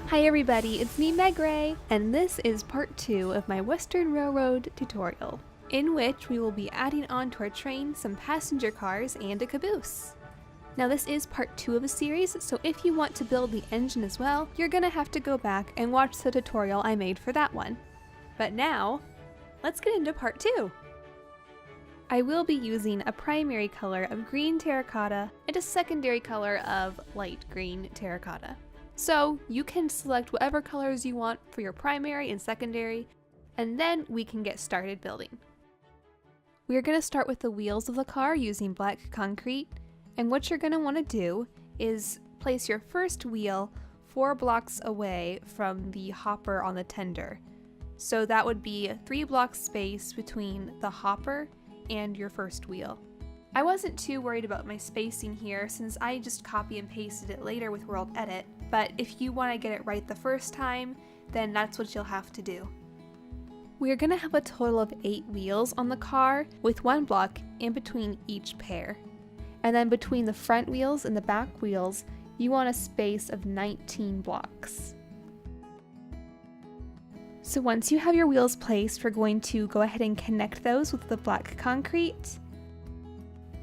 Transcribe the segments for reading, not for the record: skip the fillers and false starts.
Hi everybody, it's me Meg Ray, and this is part 2 of my Western Railroad tutorial, in which we will be adding onto our train some passenger cars and a caboose. Now this is part 2 of a series, so if you want to build the engine as well, you're gonna have to go back and watch the tutorial I made for that one. But now, let's get into part 2! I will be using a primary color of green terracotta and a secondary color of light green terracotta. So you can select whatever colors you want for your primary and secondary, and then we can get started building. We're going to start with the wheels of the car using black concrete, and what you're going to want to do is place your first wheel 4 blocks away from the hopper on the tender. So that would be a 3 block space between the hopper and your first wheel. I wasn't too worried about my spacing here since I just copy and pasted it later with World Edit, but if you want to get it right the first time, then that's what you'll have to do. We're going to have a total of 8 wheels on the car with 1 block in between each pair. And then between the front wheels and the back wheels, you want a space of 19 blocks. So once you have your wheels placed, we're going to go ahead and connect those with the black concrete.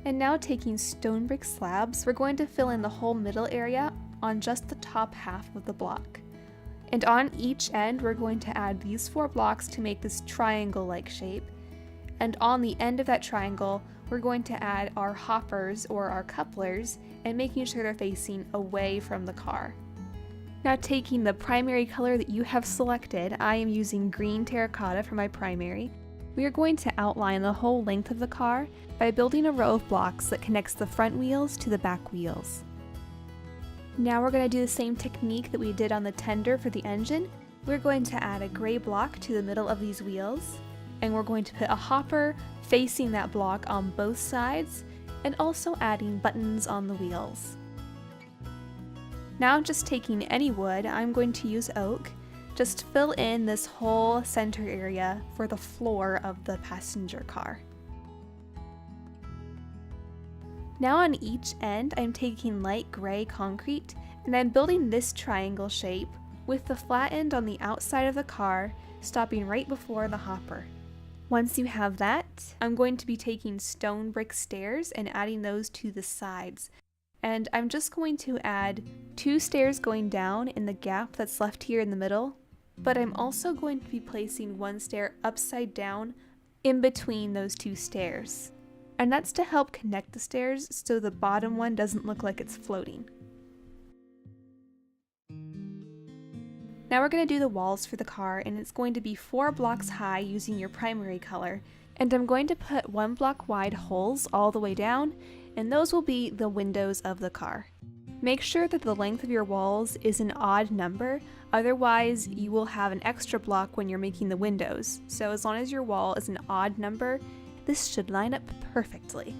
And now taking stone brick slabs, we're going to fill in the whole middle area on just the top half of the block. And on each end, we're going to add these 4 blocks to make this triangle-like shape. And on the end of that triangle, we're going to add our hoppers or our couplers and making sure they're facing away from the car. Now taking the primary color that you have selected, I am using green terracotta for my primary. We are going to outline the whole length of the car by building a row of blocks that connects the front wheels to the back wheels. Now we're going to do the same technique that we did on the tender for the engine. We're going to add a gray block to the middle of these wheels, and we're going to put a hopper facing that block on both sides, and also adding buttons on the wheels. Now just taking any wood, I'm going to use oak. Just fill in this whole center area for the floor of the passenger car. Now on each end, I'm taking light gray concrete and I'm building this triangle shape with the flat end on the outside of the car, stopping right before the hopper. Once you have that, I'm going to be taking stone brick stairs and adding those to the sides. And I'm just going to add 2 stairs going down in the gap that's left here in the middle, but I'm also going to be placing 1 stair upside down in between those 2 stairs. And that's to help connect the stairs so the bottom one doesn't look like it's floating. Now we're going to do the walls for the car, and it's going to be 4 blocks high using your primary color. And I'm going to put 1 block wide holes all the way down, and those will be the windows of the car. Make sure that the length of your walls is an odd number, otherwise you will have an extra block when you're making the windows. So as long as your wall is an odd number, this should line up perfectly.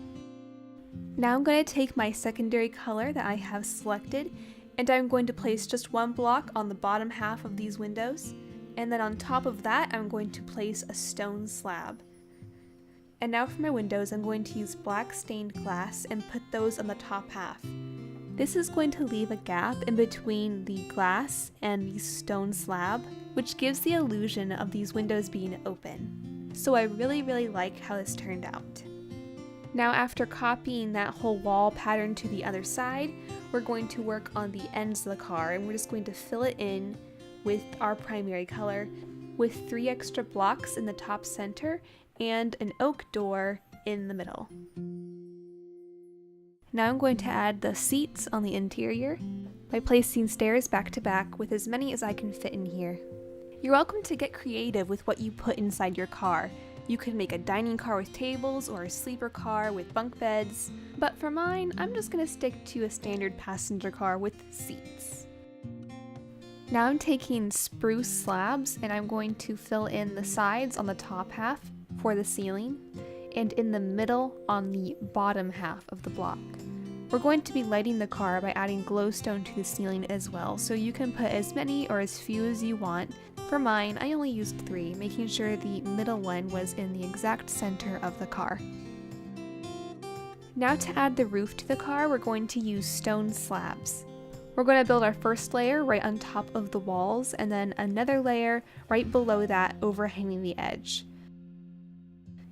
Now I'm going to take my secondary color that I have selected, and I'm going to place just 1 block on the bottom half of these windows, and then on top of that I'm going to place a stone slab. And now for my windows, I'm going to use black stained glass and put those on the top half. This is going to leave a gap in between the glass and the stone slab, which gives the illusion of these windows being open. So I really like how this turned out. Now after copying that whole wall pattern to the other side, we're going to work on the ends of the car, and we're just going to fill it in with our primary color with 3 extra blocks in the top center and an oak door in the middle. Now I'm going to add the seats on the interior by placing stairs back to back with as many as I can fit in here. You're welcome to get creative with what you put inside your car. You could make a dining car with tables or a sleeper car with bunk beds, but for mine, I'm just going to stick to a standard passenger car with seats. Now I'm taking spruce slabs and I'm going to fill in the sides on the top half for the ceiling, and in the middle on the bottom half of the block. We're going to be lighting the car by adding glowstone to the ceiling as well, so you can put as many or as few as you want. For mine, I only used 3, making sure the middle one was in the exact center of the car. Now to add the roof to the car, we're going to use stone slabs. We're going to build our first layer right on top of the walls, and then another layer right below that overhanging the edge.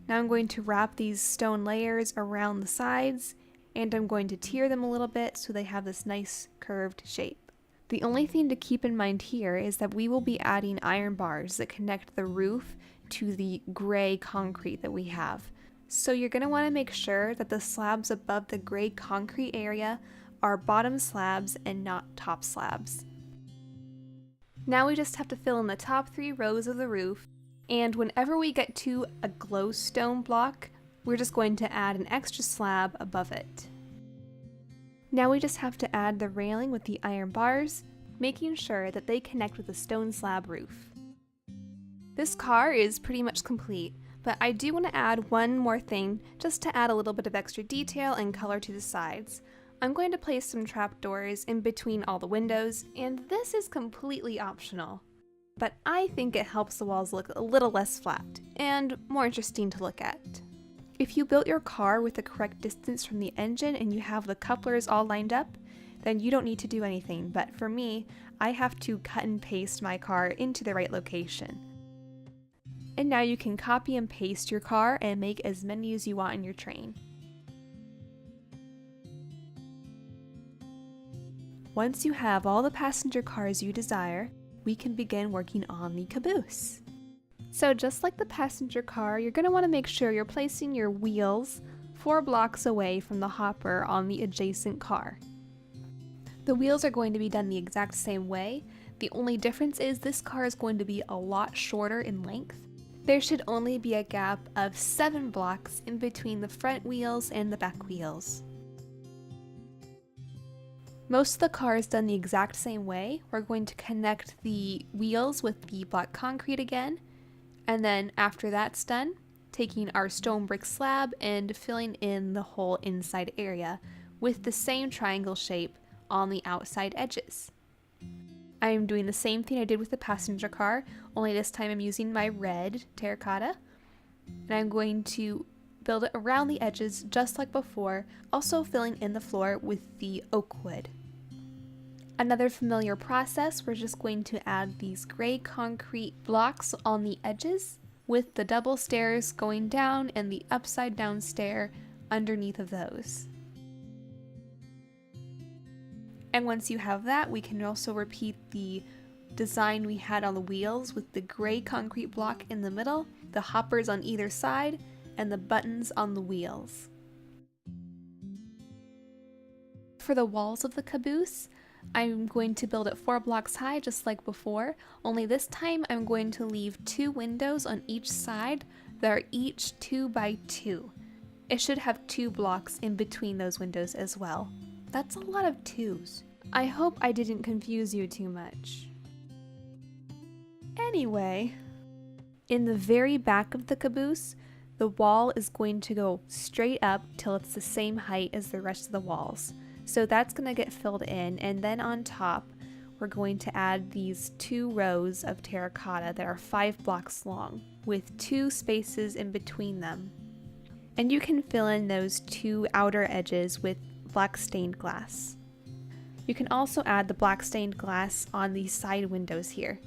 Now I'm going to wrap these stone layers around the sides, and I'm going to tier them a little bit so they have this nice curved shape. The only thing to keep in mind here is that we will be adding iron bars that connect the roof to the gray concrete that we have. So you're going to want to make sure that the slabs above the gray concrete area are bottom slabs and not top slabs. Now we just have to fill in the top 3 rows of the roof, and whenever we get to a glowstone block, we're just going to add an extra slab above it. Now we just have to add the railing with the iron bars, making sure that they connect with the stone slab roof. This car is pretty much complete, but I do want to add one more thing just to add a little bit of extra detail and color to the sides. I'm going to place some trapdoors in between all the windows, and this is completely optional. But I think it helps the walls look a little less flat and more interesting to look at. If you built your car with the correct distance from the engine and you have the couplers all lined up, then you don't need to do anything, but for me, I have to cut and paste my car into the right location. And now you can copy and paste your car and make as many as you want in your train. Once you have all the passenger cars you desire, we can begin working on the caboose. So just like the passenger car, you're going to want to make sure you're placing your wheels 4 blocks away from the hopper on the adjacent car. The wheels are going to be done the exact same way. The only difference is this car is going to be a lot shorter in length. There should only be a gap of 7 blocks in between the front wheels and the back wheels. Most of the car is done the exact same way. We're going to connect the wheels with the black concrete again, and then after that's done, taking our stone brick slab and filling in the whole inside area with the same triangle shape on the outside edges. I am doing the same thing I did with the passenger car, only this time I'm using my red terracotta, and I'm going to build it around the edges just like before, also filling in the floor with the oak wood. Another familiar process, we're just going to add these gray concrete blocks on the edges with the double stairs going down and the upside down stair underneath of those. And once you have that, we can also repeat the design we had on the wheels with the gray concrete block in the middle, the hoppers on either side, and the buttons on the wheels. For the walls of the caboose, I'm going to build it 4 blocks high just like before, only this time I'm going to leave 2 windows on each side that are each 2 by 2. It should have 2 blocks in between those windows as well. That's a lot of 2s. I hope I didn't confuse you too much. Anyway, in the very back of the caboose, the wall is going to go straight up till it's the same height as the rest of the walls. So that's going to get filled in, and then on top we're going to add these 2 rows of terracotta that are 5 blocks long with 2 spaces in between them. And you can fill in those 2 outer edges with black stained glass. You can also add the black stained glass on these side windows here.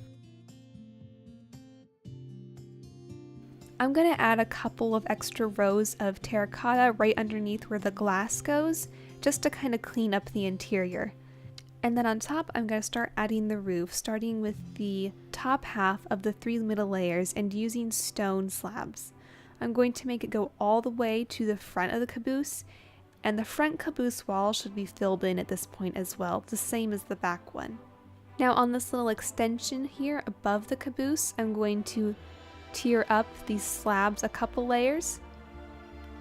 I'm going to add a couple of extra rows of terracotta right underneath where the glass goes, just to kind of clean up the interior. And then on top, I'm going to start adding the roof, starting with the top half of the 3 middle layers and using stone slabs. I'm going to make it go all the way to the front of the caboose, and the front caboose wall should be filled in at this point as well, the same as the back one. Now on this little extension here above the caboose, I'm going to tier up these slabs a couple layers,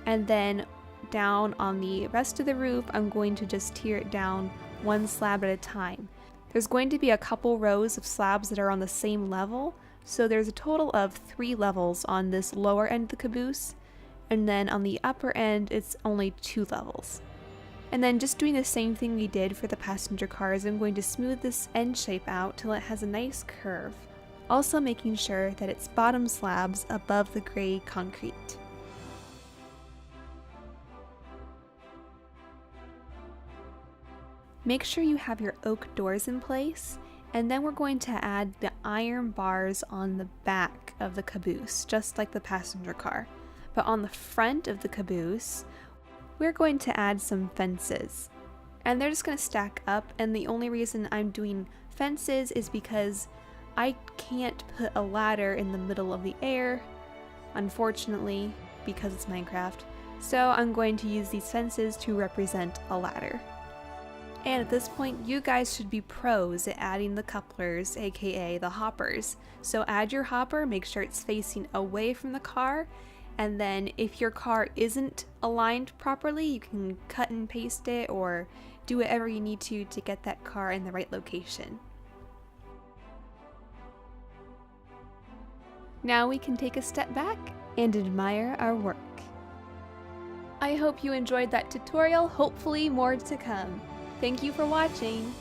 and then down on the rest of the roof, I'm going to just tier it down 1 slab at a time. There's going to be a couple rows of slabs that are on the same level, so there's a total of 3 levels on this lower end of the caboose, and then on the upper end it's only 2 levels. And then just doing the same thing we did for the passenger cars, I'm going to smooth this end shape out till it has a nice curve, also making sure that it's bottom slabs above the gray concrete. Make sure you have your oak doors in place, and then we're going to add the iron bars on the back of the caboose, just like the passenger car. But on the front of the caboose, we're going to add some fences. And they're just going to stack up, and the only reason I'm doing fences is because I can't put a ladder in the middle of the air, unfortunately, because it's Minecraft. So I'm going to use these fences to represent a ladder. And at this point, you guys should be pros at adding the couplers, aka the hoppers. So add your hopper, make sure it's facing away from the car, and then if your car isn't aligned properly, you can cut and paste it or do whatever you need to get that car in the right location. Now we can take a step back and admire our work. I hope you enjoyed that tutorial, hopefully more to come. Thank you for watching!